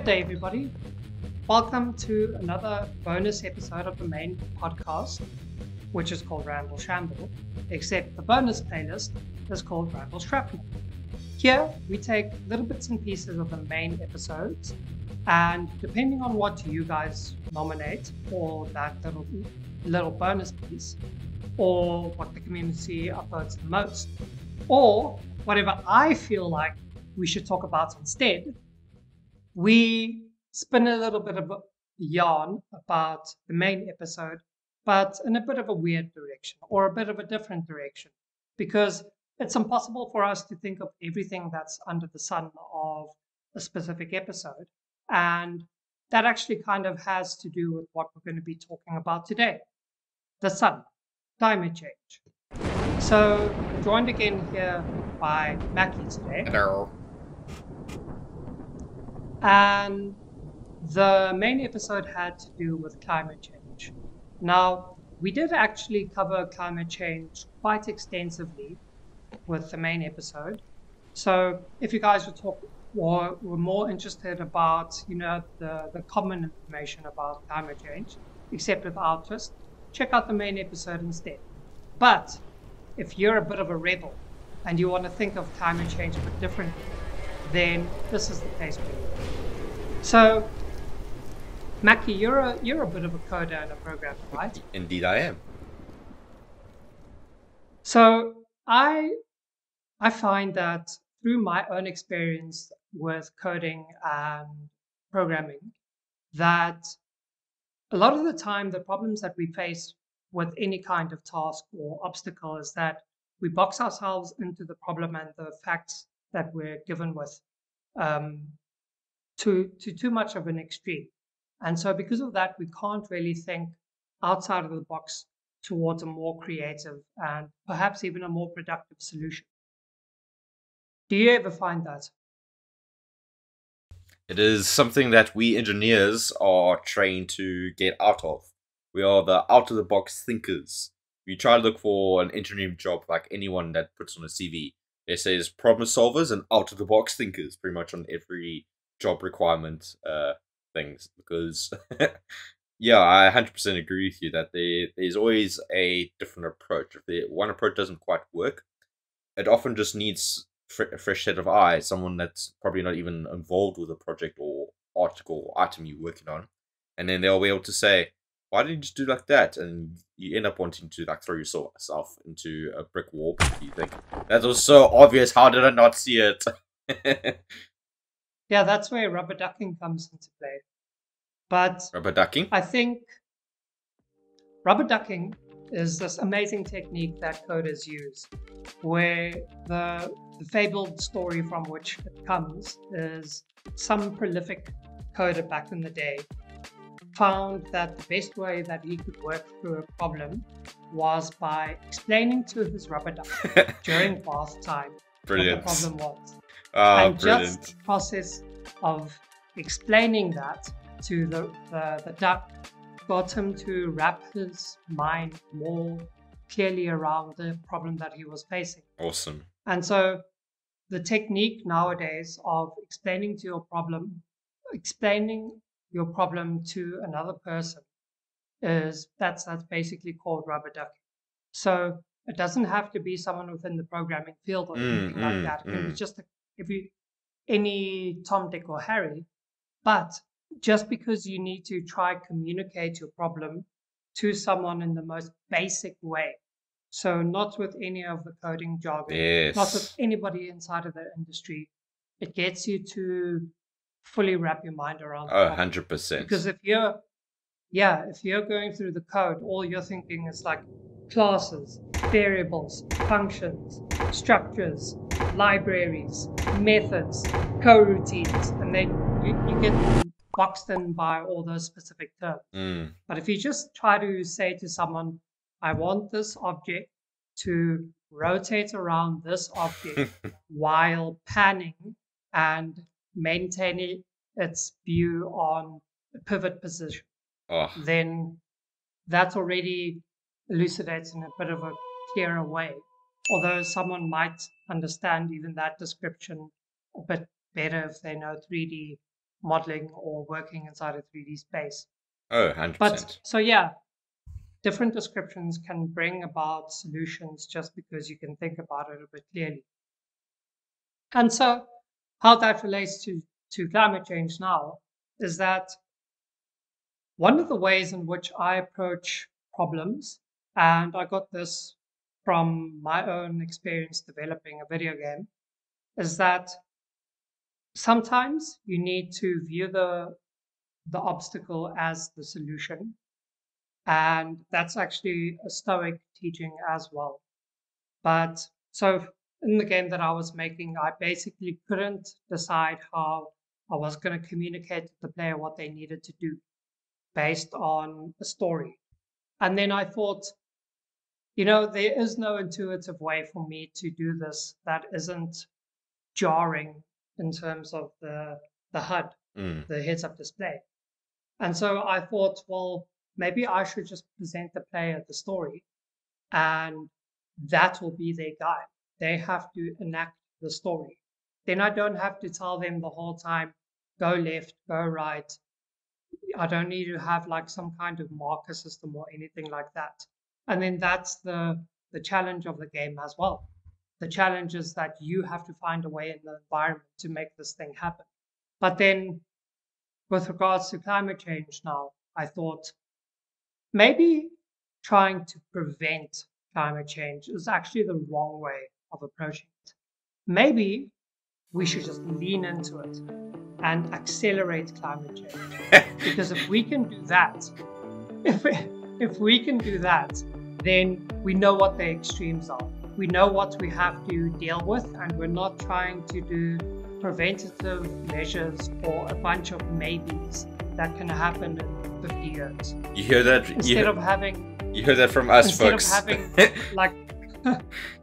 day, everybody. Welcome to another bonus episode of the main podcast, which is called Ramble Shamble, except the bonus playlist is called Ramble Shrapnel. Here, we take little bits and pieces of the main episodes, and depending on what you guys nominate for that little bonus piece, or what the community upvotes the most, or whatever I feel like we should talk about instead, we spin a little bit of a yarn about the main episode, but in a bit of a weird direction or a bit of a different direction, because it's impossible for us to think of everything that's under the sun of a specific episode. And that actually kind of has to do with what we're going to be talking about today: the sun, climate change. So, joined again here by Mackie today. Hello. And the main episode had to do with climate change. Now, we did actually cover climate change quite extensively with the main episode. So if you guys were more interested about, the common information about climate change, except with our twist, check out the main episode instead. But if you're a bit of a rebel and you want to think of climate change a bit differently, then this is the place for you. So, Mackie, you're a bit of a coder and a programmer, right? Indeed, I am. So I find that through my own experience with coding and programming, that a lot of the time the problems that we face with any kind of task or obstacle is that we box ourselves into the problem and the facts that we're given with to too much of an extreme. And so because of that, we can't really think outside of the box towards a more creative and perhaps even a more productive solution. Do you ever find that? It is something that we engineers are trained to get out of. We are the out-of-the-box thinkers. We try to look for an engineering job like anyone that puts on a CV. It says problem solvers and out-of-the-box thinkers pretty much on every job requirement things, because yeah, I 100% agree with you that there's always a different approach. If one approach doesn't quite work, it often just needs a fresh set of eyes, someone that's probably not even involved with a project or article or item you're working on, and then they'll be able to say, why didn't you just do like that? And you end up wanting to like throw yourself into a brick wall because you think, that was so obvious, how did I not see it? Yeah, that's where rubber ducking comes into play. But Rubber ducking? I think rubber ducking is this amazing technique that coders use, where the fabled story from which it comes is some prolific coder back in the day found that the best way that he could work through a problem was by explaining to his rubber duck during bath time Brilliant. what the problem was. And just the process of explaining that to the duck got him to wrap his mind more clearly around the problem that he was facing. Awesome. And so the technique nowadays of explaining your problem to another person is that's basically called rubber ducking. So it doesn't have to be someone within the programming field or anything like that. It can be just any Tom, Dick, or Harry. But just because you need to try communicate your problem to someone in the most basic way, so not with any of the coding jargon, not with anybody inside of the industry, it gets you to fully wrap your mind around. 100%. Because if you're going through the code, all you're thinking is like classes, variables, functions, structures, libraries, methods, coroutines, and then you get boxed in by all those specific terms. But if you just try to say to someone, I want this object to rotate around this object while panning and maintaining its view on the pivot position, then that already elucidates in a bit of a clearer way. Although someone might understand even that description a bit better if they know 3D modeling or working inside a 3D space. Oh, But 100%. so yeah, different descriptions can bring about solutions just because you can think about it a bit clearly. And so how that relates to climate change now is that one of the ways in which I approach problems, and I got this from my own experience developing a video game, is that sometimes you need to view the obstacle as the solution. And that's actually a Stoic teaching as well. But so in the game that I was making, I basically couldn't decide how I was going to communicate to the player what they needed to do based on a story. And then I thought, there is no intuitive way for me to do this that isn't jarring in terms of the HUD, the heads up display. And so I thought, well, maybe I should just present the player the story, and that will be their guide. They have to enact the story. Then I don't have to tell them the whole time, go left, go right. I don't need to have like some kind of marker system or anything like that. And then that's the challenge of the game as well. The challenge is that you have to find a way in the environment to make this thing happen. But then with regards to climate change now, I thought maybe trying to prevent climate change is actually the wrong way of approaching it. Maybe we should just lean into it and accelerate climate change. Because if we can do that, if we can do that, then we know what the extremes are. We know what we have to deal with, and we're not trying to do preventative measures for a bunch of maybes that can happen in 50 years. You hear that? You heard that from us, instead folks. Instead of having, like...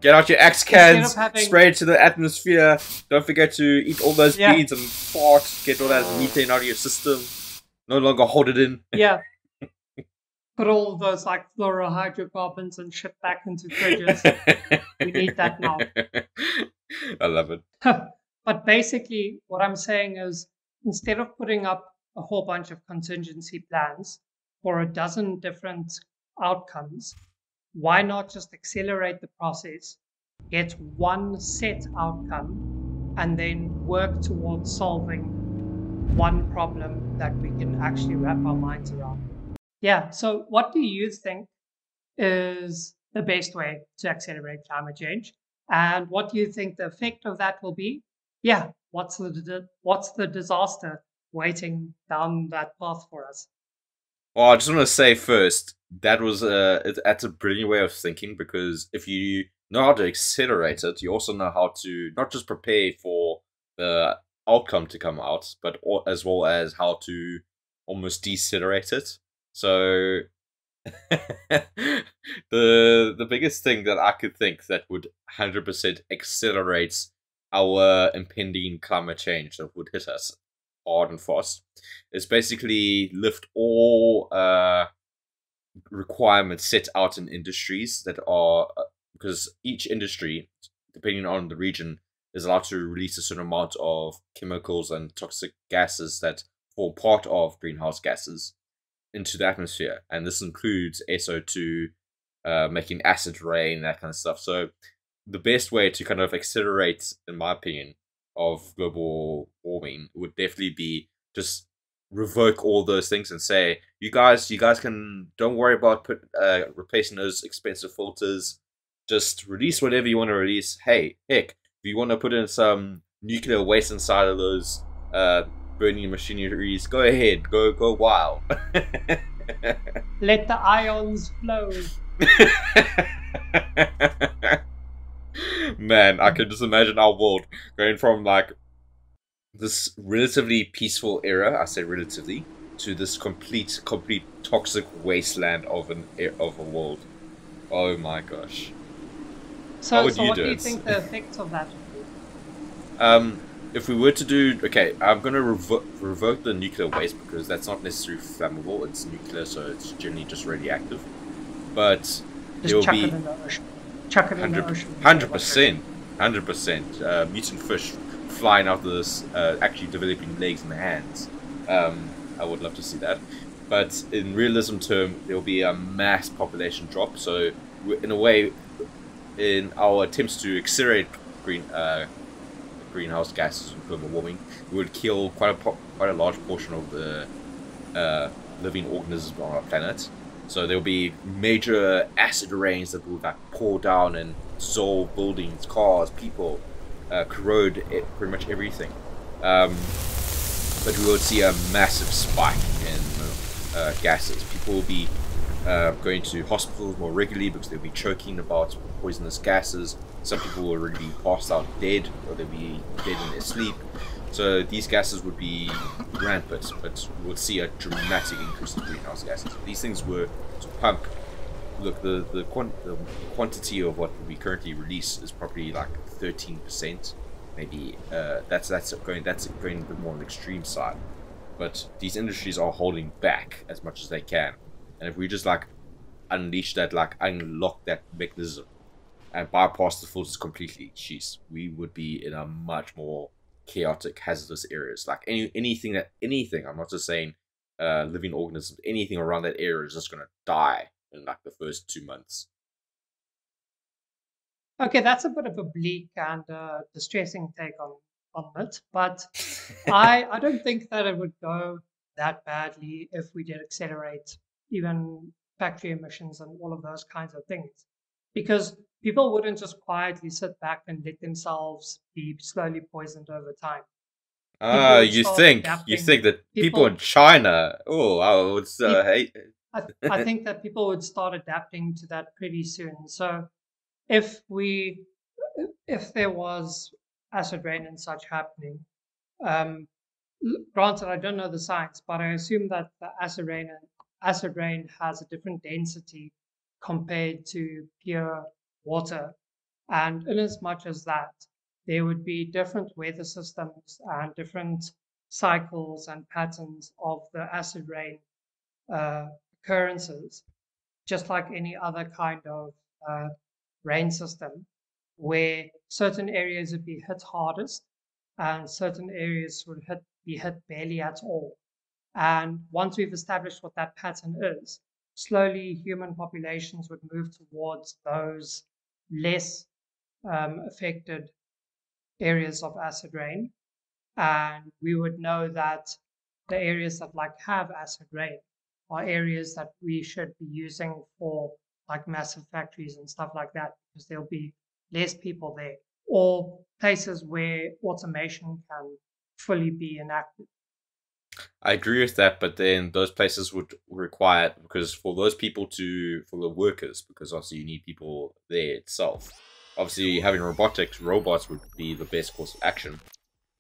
Get out your axe cans, having... spray it to the atmosphere. Don't forget to eat all those beans and fart. Get all that methane out of your system. No longer hold it in. Yeah. Put all those like fluorohydrocarbons and shit back into fridges. We need that now. I love it. But basically, what I'm saying is, instead of putting up a whole bunch of contingency plans for a dozen different outcomes, why not just accelerate the process, get one set outcome, and then work towards solving one problem that we can actually wrap our minds around? Yeah, so what do you think is the best way to accelerate climate change? And what do you think the effect of that will be? Yeah, what's the disaster waiting down that path for us? Well, I just want to say first, that's a brilliant way of thinking, because if you know how to accelerate it, you also know how to not just prepare for the outcome to come out, but as well as how to almost decelerate it. So the biggest thing that I could think that would 100% accelerate our impending climate change that would hit us hard and fast is basically lift all requirements set out in industries that are, because each industry, depending on the region, is allowed to release a certain amount of chemicals and toxic gases that form part of greenhouse gases into the atmosphere, and this includes SO2, making acid rain, that kind of stuff. So the best way to kind of accelerate, in my opinion, of global warming would definitely be just revoke all those things and say, you guys can, don't worry about replacing those expensive filters. Just release whatever you want to release. Hey, heck, if you want to put in some nuclear waste inside of those burning machineries, go ahead, go wild. Let the ions flow. Man, I can just imagine our world going from like this relatively peaceful era, I say relatively, to this complete toxic wasteland of a world. Oh my gosh. So what do you think the effects of that would be? If we were to do, okay, I'm going to revoke the nuclear waste, because that's not necessarily flammable. It's nuclear, so it's generally just radioactive. But it will be... Chuck it in the ocean. 100%. 100%. Mutant fish flying out this, actually developing legs and hands. I would love to see that. But in realism term, there will be a mass population drop. So in a way, in our attempts to accelerate greenhouse gases and global warming, we would kill quite a large portion of the living organisms on our planet. So there will be major acid rains that will like pour down and dissolve buildings, cars, people, corrode pretty much everything. But we would see a massive spike in gases. People will be going to hospitals more regularly because they'll be choking about poisonous gases. Some people will already be passed out dead, or they'll be dead in their sleep. So these gases would be rampant, but we would see a dramatic increase in greenhouse gases. These things were to pump. Look, the quantity of what we currently release is probably like 13%. Maybe that's going a bit more on the extreme side. But these industries are holding back as much as they can, and if we just like unleash that, like unlock that mechanism and bypass the filters completely, jeez, we would be in a much more chaotic, hazardous areas. Like anything, I'm not just saying living organisms, anything around that area is just gonna die in like the first 2 months. Okay, that's a bit of a bleak and distressing take on it, but I don't think that it would go that badly if we did accelerate even factory emissions and all of those kinds of things, because people wouldn't just quietly sit back and let themselves be slowly poisoned over time. People would You start think adapting. that people in People, China? Oh, I would peop hate. I think that people would start adapting to that pretty soon. So if we, if there was acid rain and such happening, um, granted, I don't know the science, but I assume that the acid rain has a different density compared to pure water. And in as much as that, there would be different weather systems and different cycles and patterns of the acid rain uh, occurrences, just like any other kind of uh, rain system, where certain areas would be hit hardest and certain areas would be hit barely at all. And once we've established what that pattern is, slowly human populations would move towards those less affected areas of acid rain. And we would know that the areas that like have acid rain are areas that we should be using for like massive factories and stuff like that, because there'll be less people there, or places where automation can fully be enacted. I agree with that, but then those places would require, because for those people to, for the workers, because obviously you need people there itself. Obviously, having robots would be the best course of action.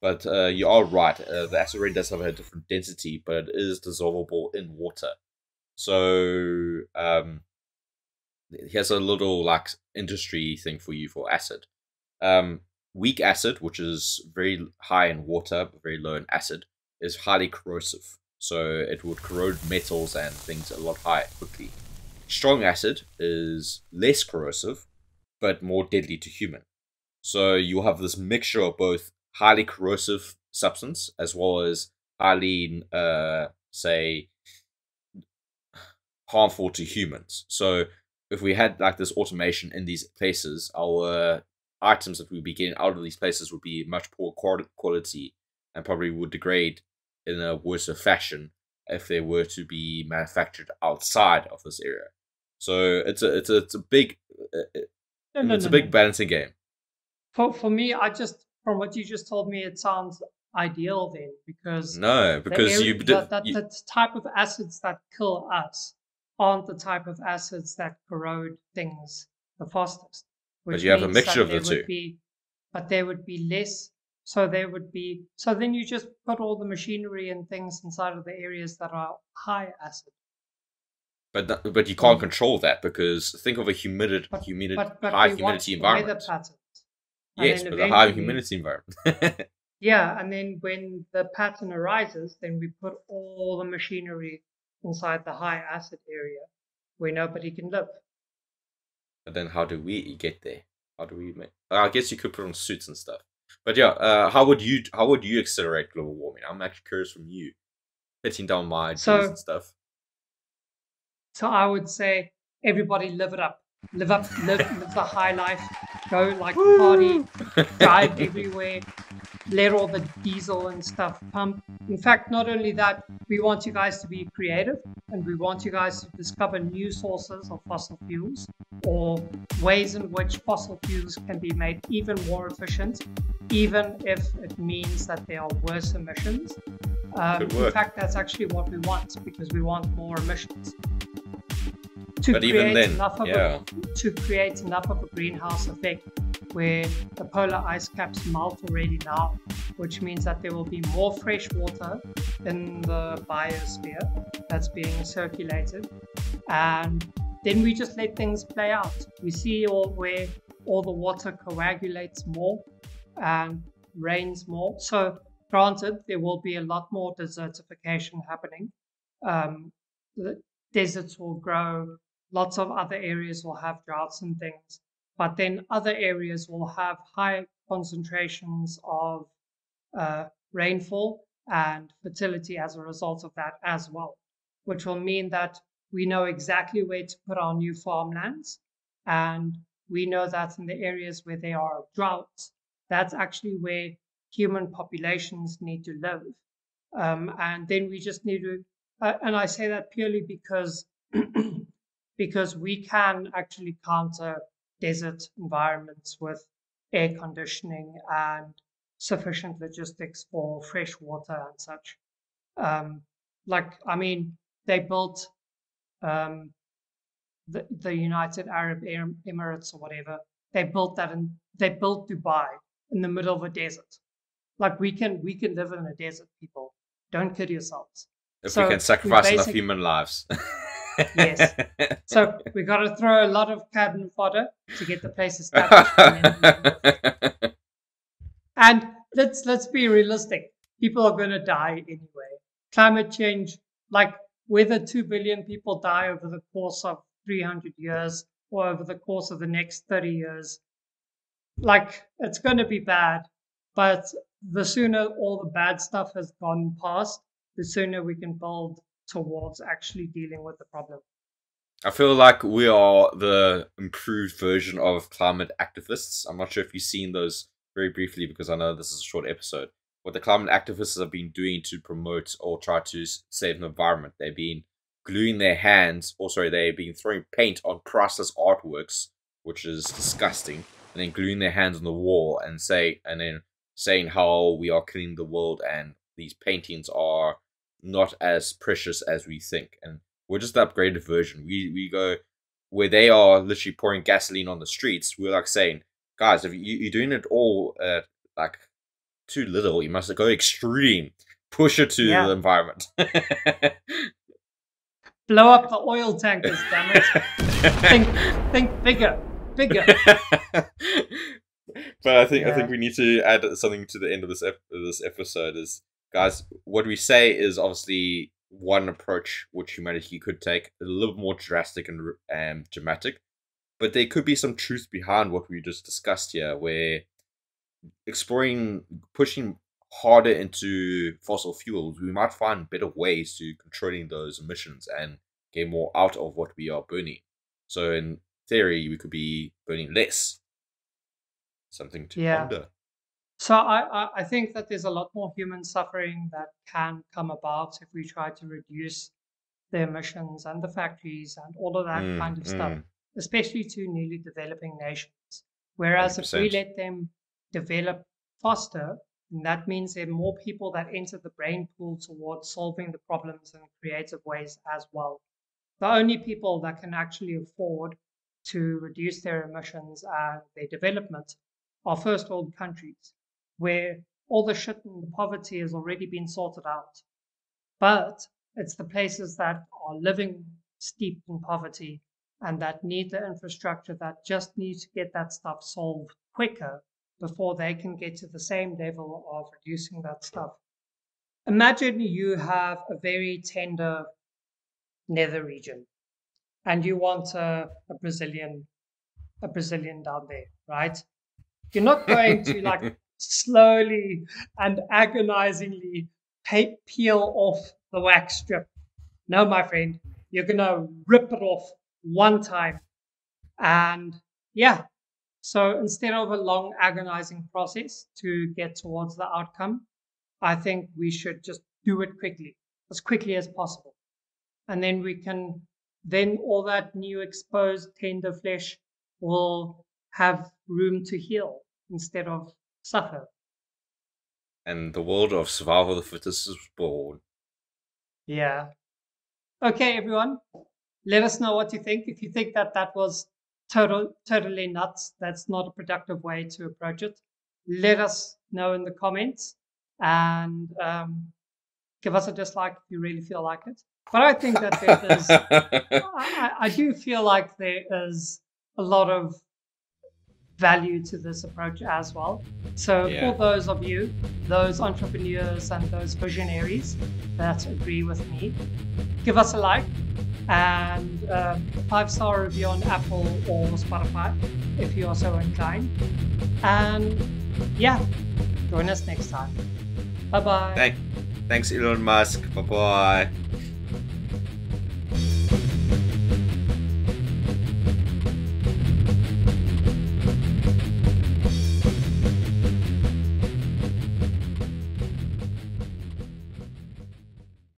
But you are right. The acid rain does have a different density, but it is dissolvable in water. So here's a little like industry thing for you for acid. Um, Weak acid, which is very high in water, but very low in acid, is highly corrosive. So it would corrode metals and things a lot higher quickly. Strong acid is less corrosive, but more deadly to human. So you'll have this mixture of both highly corrosive substance as well as highly, say, harmful to humans. So if we had like this automation in these places, our items that we'd be getting out of these places would be much poor quality and probably would degrade in a worse fashion if they were to be manufactured outside of this area. So it's a big No, no, it's no, a no, big no. balancing game. For me, I just from what you just told me, it sounds ideal then, because No, the because area that type of acids that kill us aren't the type of acids that corrode things the fastest, but which you have a means mixture that of the there two. would be, but there would be less. So there would be. So then you just put all the machinery and things inside of the areas that are high acid. But you can't Then, control that, because think of a but high we humidity watch the weather environment. patterns, and Yes, then but a high eventually, humidity environment. yeah, and then when the pattern arises, then we put all the machinery inside the high acid area where nobody can live. But then how do we get there? How do we make? I guess you could put on suits and stuff. But yeah, how would you accelerate global warming? I'm actually curious from you, hitting down my ideas and So, stuff. so I would say everybody live it up, live the high life, go like party, Woo! drive everywhere, let all the diesel and stuff pump. In fact, not only that, we want you guys to be creative and we want you guys to discover new sources of fossil fuels or ways in which fossil fuels can be made even more efficient, even if it means that there are worse emissions. Good In work. fact, that's actually what we want because we want more emissions to But even create then, enough of yeah. to create enough of a greenhouse effect where the polar ice caps melt already now, which means that there will be more fresh water in the biosphere that's being circulated. And then we just let things play out. We see where all the water coagulates more and rains more. So granted, there will be a lot more desertification happening. The deserts will grow, lots of other areas will have droughts and things, but then other areas will have high concentrations of rainfall and fertility as a result of that as well, which will mean that we know exactly where to put our new farmlands. And we know that in the areas where there are droughts, that's actually where human populations need to live. And then we just need to, and I say that purely because because we can actually counter desert environments with air conditioning and sufficient logistics for fresh water and such. Um, I mean, they built um, the United Arab Emirates or whatever. They built Dubai in the middle of a desert. Like we can live in a desert, people. Don't kid yourselves. If we can So we sacrifice enough basic human lives. yes. So we got to throw a lot of cannon fodder to get the place established, and then we can live. And let's be realistic. People are going to die anyway. Climate change, like whether 2 billion people die over the course of 300 years or over the course of the next 30 years, like it's going to be bad. But the sooner all the bad stuff has gone past, the sooner we can build towards actually dealing with the problem. I feel like we are the improved version of climate activists. I'm not sure if you've seen those very briefly because I know this is a short episode. What the climate activists have been doing to promote or try to save the environment, they've been gluing their hands, or sorry, they've been throwing paint on priceless artworks, which is disgusting, and then gluing their hands on the wall and then saying how we are killing the world and these paintings are not as precious as we think. And we're just the upgraded version. We go where they are literally pouring gasoline on the streets. We're like saying, guys, if you're doing it all like too little, you must go extreme. Push it to the Yeah. environment. Blow up the oil tankers, damn it. Think bigger. But I think Yeah. we need to add something to the end of this episode. Is guys, what we say is obviously one approach which humanity could take, a little more drastic and dramatic, but there could be some truth behind what we just discussed here, where pushing harder into fossil fuels, we might find better ways to controlling those emissions and get more out of what we are burning. So in theory, we could be burning less. Something to Yeah. ponder. So I think that there's a lot more human suffering that can come about if we try to reduce the emissions and the factories and all of that kind of stuff, especially to newly developing nations. Whereas if we 100%. let them develop faster, then that means there are more people that enter the brain pool towards solving the problems in creative ways as well. The only people that can actually afford to reduce their emissions and their development are first world countries, where all the shit and the poverty has already been sorted out. But it's the places that are living steeped in poverty and that need the infrastructure that just need to get that stuff solved quicker before they can get to the same level of reducing that stuff. Imagine you have a very tender nether region and you want a Brazilian down there, right? You're not going to like slowly and agonizingly peel off the wax strip. No, my friend, you're going to rip it off one time. And yeah, so instead of a long, agonizing process to get towards the outcome, I think we should just do it quickly, as quickly as possible. And then then all that new exposed tender flesh will have room to heal instead of suffer. And the world of survival of the fittest is born. Yeah. Okay, everyone. Let us know what you think. If you think that was totally nuts, that's not a productive way to approach it, let us know in the comments, and give us a dislike if you really feel like it. But I think that there is, I do feel like there is a lot of value to this approach as well. So for those of you, those entrepreneurs and those visionaries that agree with me, give us a like and a 5-star review on Apple or Spotify if you are so inclined. And yeah, join us next time. Bye bye. Thanks, Elon Musk. Bye bye.